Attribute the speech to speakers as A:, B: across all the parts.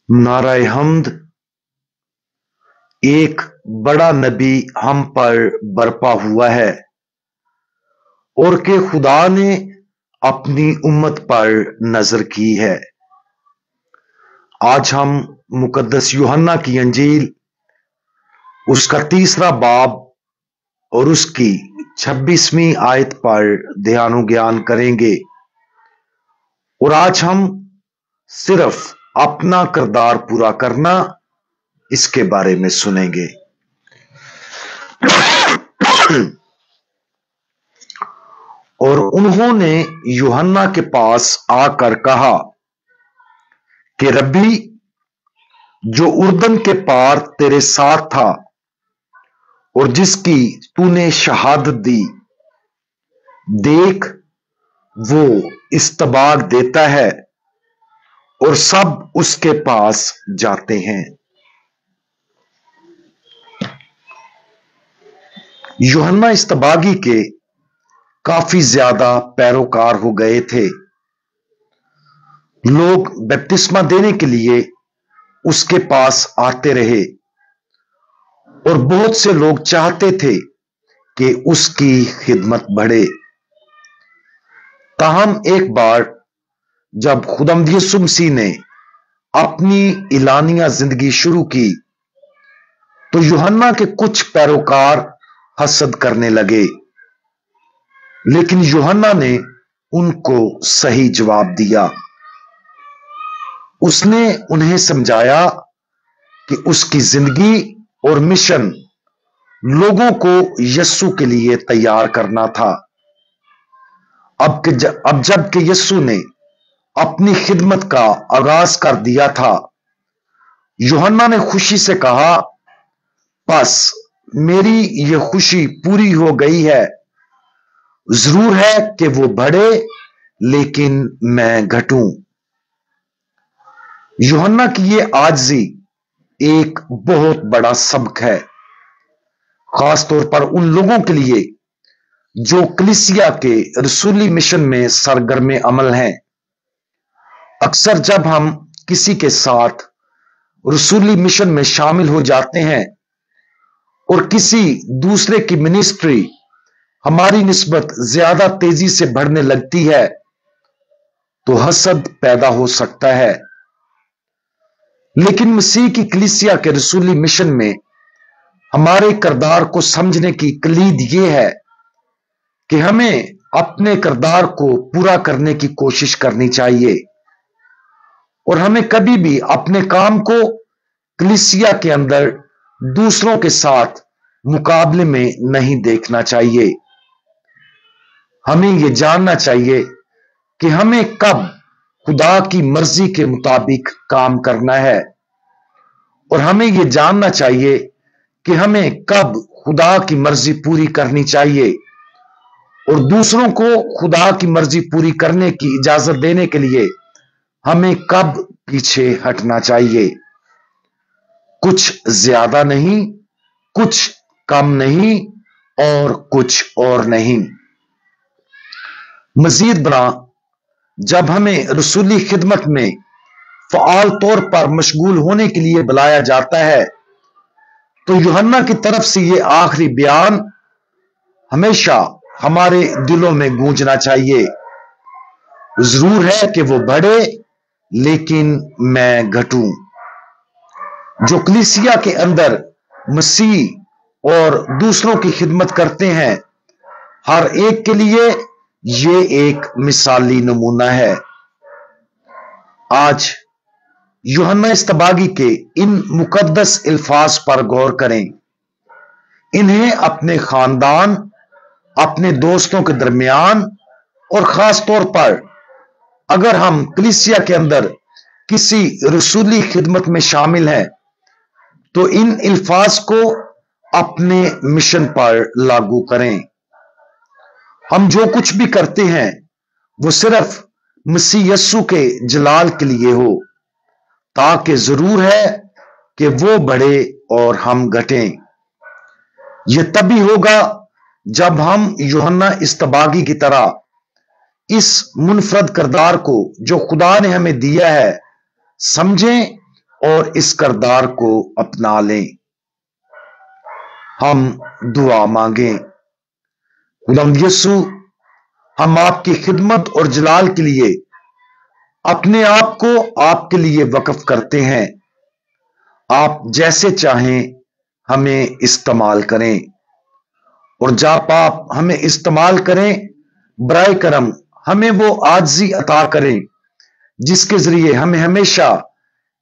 A: नाराए हम्द। एक बड़ा नबी हम पर बरपा हुआ है और कि खुदा ने अपनी उम्मत पर नजर की है। आज हम मुकद्दस यूहन्ना की अंजील उसका 3रा बाब और उसकी 26वीं आयत पर ध्यान ज्ञान करेंगे और आज हम सिर्फ अपना किरदार पूरा करना इसके बारे में सुनेंगे। और उन्होंने यूहन्ना के पास आकर कहा कि रब्बी, जो उर्दन के पार तेरे साथ था और जिसकी तूने शहादत दी, देख वो इस्तबाग देता है और सब उसके पास जाते हैं। यूहन्ना इस्तबागी के काफी ज्यादा पैरोकार हो गए थे। लोग बपतिस्मा देने के लिए उसके पास आते रहे और बहुत से लोग चाहते थे कि उसकी खिदमत बढ़े। ताहम एक बार जब खुदावंद यीशु मसीह ने अपनी इलानिया जिंदगी शुरू की तो यूहन्ना के कुछ पैरोकार हसद करने लगे, लेकिन यूहन्ना ने उनको सही जवाब दिया। उसने उन्हें समझाया कि उसकी जिंदगी और मिशन लोगों को यीशु के लिए तैयार करना था। अब जबकि यीशु ने अपनी खिदमत का आगाज कर दिया था, यूहन्ना ने खुशी से कहा, बस मेरी यह खुशी पूरी हो गई है। जरूर है कि वो बढ़े लेकिन मैं घटूं। यूहन्ना की ये आजिज़ी एक बहुत बड़ा सबक है, खास तौर पर उन लोगों के लिए जो कलीसिया के रसूली मिशन में सरगर्म अमल हैं। अक्सर जब हम किसी के साथ रसूली मिशन में शामिल हो जाते हैं और किसी दूसरे की मिनिस्ट्री हमारी निस्बत ज्यादा तेजी से बढ़ने लगती है तो हसद पैदा हो सकता है। लेकिन मसीह की कलीसिया के रसूली मिशन में हमारे किरदार को समझने की कलीद यह है कि हमें अपने किरदार को पूरा करने की कोशिश करनी चाहिए और हमें कभी भी अपने काम को कलीसिया के अंदर दूसरों के साथ मुकाबले में नहीं देखना चाहिए। हमें यह जानना चाहिए कि हमें कब खुदा की मर्जी के मुताबिक काम करना है और हमें यह जानना चाहिए कि हमें कब खुदा की मर्जी पूरी करनी चाहिए और दूसरों को खुदा की मर्जी पूरी करने की इजाजत देने के लिए हमें कब पीछे हटना चाहिए। कुछ ज्यादा नहीं, कुछ कम नहीं और कुछ और नहीं। मजीद बना, जब हमें रसूली खिदमत में फ़आल तौर पर मशगूल होने के लिए बुलाया जाता है तो यूहन्ना की तरफ से यह आखिरी बयान हमेशा हमारे दिलों में गूंजना चाहिए। जरूर है कि वो बढ़े लेकिन मैं घटूं। जो कलीसिया के अंदर मसीह और दूसरों की खिदमत करते हैं, हर एक के लिए ये एक मिसाली नमूना है। आज यूहन्ना इस्तबागी के इन मुकद्दस अल्फाज पर गौर करें। इन्हें अपने खानदान, अपने दोस्तों के दरमियान और खास तौर पर अगर हम कलीसिया के अंदर किसी रसूली खिदमत में शामिल हैं तो इन अल्फाज को अपने मिशन पर लागू करें। हम जो कुछ भी करते हैं वो सिर्फ मसीह यस्सु के जलाल के लिए हो, ताकि जरूर है कि वो बढ़े और हम घटें। यह तभी होगा जब हम यूहन्ना इस्तबागी की तरह इस मुनफरद किरदार को जो खुदा ने हमें दिया है समझें اور اس کردار کو اپنا لیں۔ ہم دعا مانگیں۔ خداوند یسوع، ہم آپ کی خدمت اور جلال کے لیے اپنے آپ کو آپ کے لیے وقف کرتے ہیں۔ آپ جیسے چاہیں ہمیں استعمال کریں، اور جب آپ ہمیں استعمال کریں، برائے کرم ہمیں وہ عاجزی عطا کریں جس کے ذریعے ہمیں ہمیشہ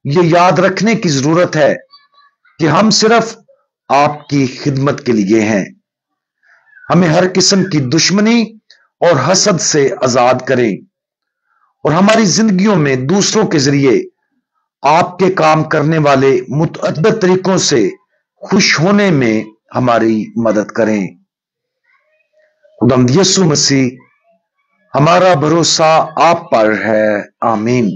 A: یہ یاد رکھنے کی ضرورت ہے کہ ہم صرف آپ کی خدمت کے لیے ہیں۔ ہمیں ہر قسم کی دشمنی اور حسد سے آزاد کریں، اور ہماری زندگیوں میں دوسروں کے ذریعے آپ کے کام کرنے والے متعدد طریقوں سے خوش ہونے میں ہماری مدد کریں۔ خداوند یسوع مسیح، ہمارا بھروسہ آپ پر ہے۔ آمین۔